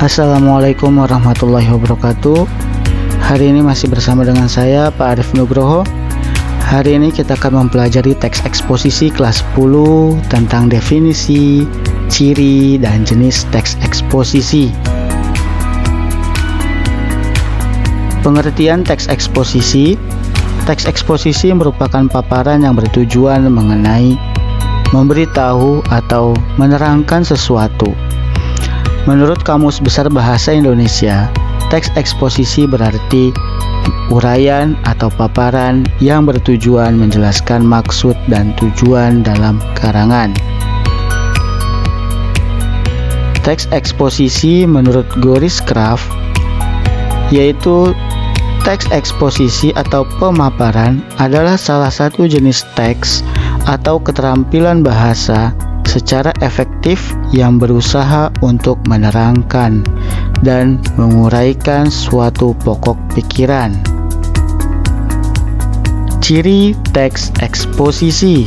Assalamualaikum warahmatullahi wabarakatuh. Hari ini masih bersama dengan saya Pak Arif Nugroho. Hari ini kita akan mempelajari teks eksposisi kelas 10 tentang definisi, ciri, dan jenis teks eksposisi. Pengertian teks eksposisi. Teks eksposisi merupakan paparan yang bertujuan mengenai, memberitahu, atau menerangkan sesuatu. Menurut Kamus Besar Bahasa Indonesia, teks eksposisi berarti uraian atau paparan yang bertujuan menjelaskan maksud dan tujuan dalam karangan. Teks eksposisi menurut Goris Krafft yaitu teks eksposisi atau pemaparan adalah salah satu jenis teks atau keterampilan bahasa secara efektif yang berusaha untuk menerangkan dan menguraikan suatu pokok pikiran. Ciri teks eksposisi.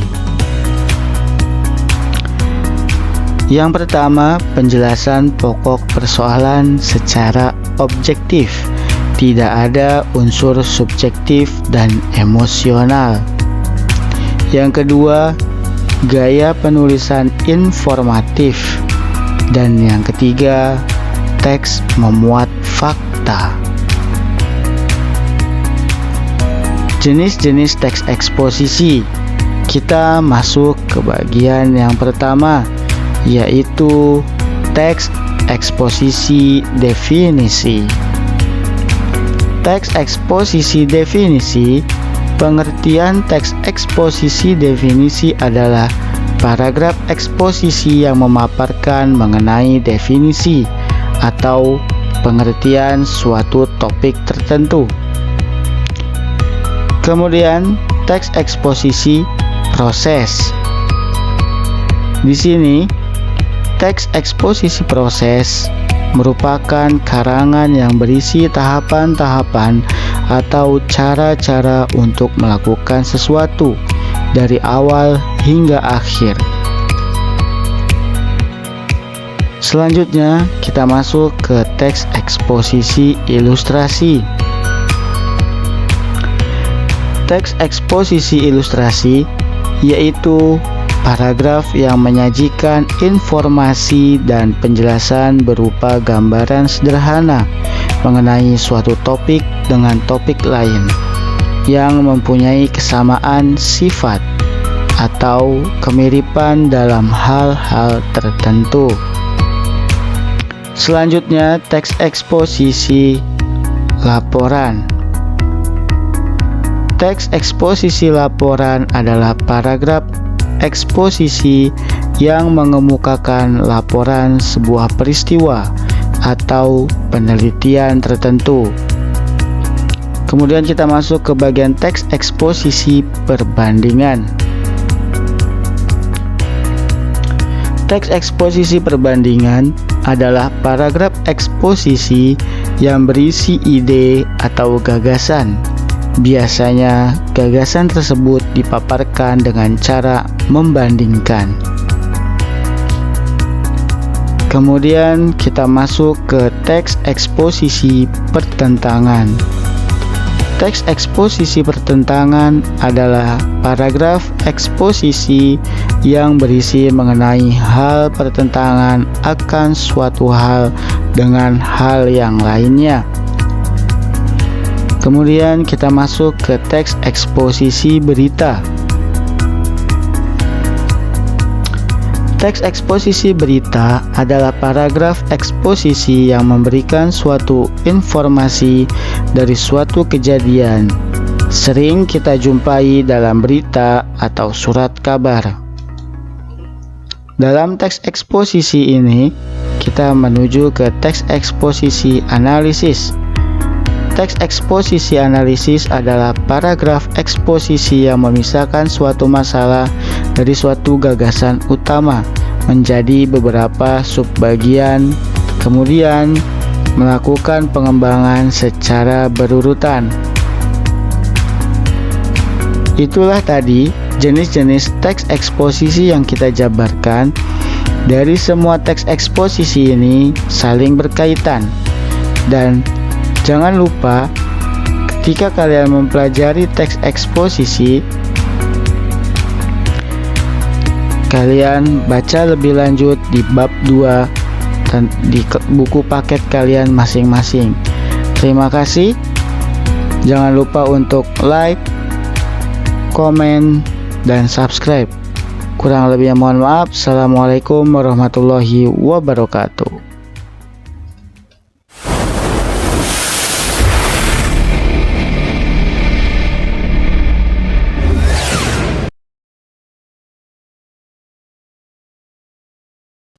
Yang pertama, penjelasan pokok persoalan secara objektif. Tidak ada unsur subjektif dan emosional. Yang kedua, gaya penulisan informatif. Dan yang ketiga, teks memuat fakta. Jenis-jenis teks eksposisi. Kita masuk ke bagian yang pertama, yaitu teks eksposisi definisi. Teks eksposisi definisi. Pengertian teks eksposisi definisi adalah paragraf eksposisi yang memaparkan mengenai definisi atau pengertian suatu topik tertentu. Kemudian, teks eksposisi proses. Di sini, teks eksposisi proses merupakan karangan yang berisi tahapan-tahapan atau cara-cara untuk melakukan sesuatu dari awal hingga akhir. Selanjutnya, kita masuk ke teks eksposisi ilustrasi. Teks eksposisi ilustrasi yaitu paragraf yang menyajikan informasi dan penjelasan berupa gambaran sederhana mengenai suatu topik dengan topik lain yang mempunyai kesamaan sifat atau kemiripan dalam hal-hal tertentu. Selanjutnya, teks eksposisi laporan. Teks eksposisi laporan adalah paragraf eksposisi yang mengemukakan laporan sebuah peristiwa atau penelitian tertentu. Kemudian kita masuk ke bagian teks eksposisi perbandingan. Teks eksposisi perbandingan adalah paragraf eksposisi yang berisi ide atau gagasan. Biasanya, gagasan tersebut dipaparkan dengan cara membandingkan. Kemudian kita masuk ke teks eksposisi pertentangan. Teks eksposisi pertentangan adalah paragraf eksposisi yang berisi mengenai hal pertentangan akan suatu hal dengan hal yang lainnya. Kemudian kita masuk ke teks eksposisi berita. Teks eksposisi berita adalah paragraf eksposisi yang memberikan suatu informasi dari suatu kejadian. Sering kita jumpai dalam berita atau surat kabar. Dalam teks eksposisi ini, kita menuju ke teks eksposisi analisis. Teks eksposisi analisis adalah paragraf eksposisi yang memisahkan suatu masalah dari suatu gagasan utama menjadi beberapa subbagian, kemudian melakukan pengembangan secara berurutan. Itulah tadi jenis-jenis teks eksposisi yang kita jabarkan Dari semua teks eksposisi ini saling berkaitan, dan jangan lupa ketika kalian mempelajari teks eksposisi, kalian baca lebih lanjut di bab 2 dan di buku paket kalian masing-masing. Terima kasih. Jangan lupa untuk like, komen, dan subscribe. Kurang lebihnya mohon maaf. Assalamualaikum warahmatullahi wabarakatuh.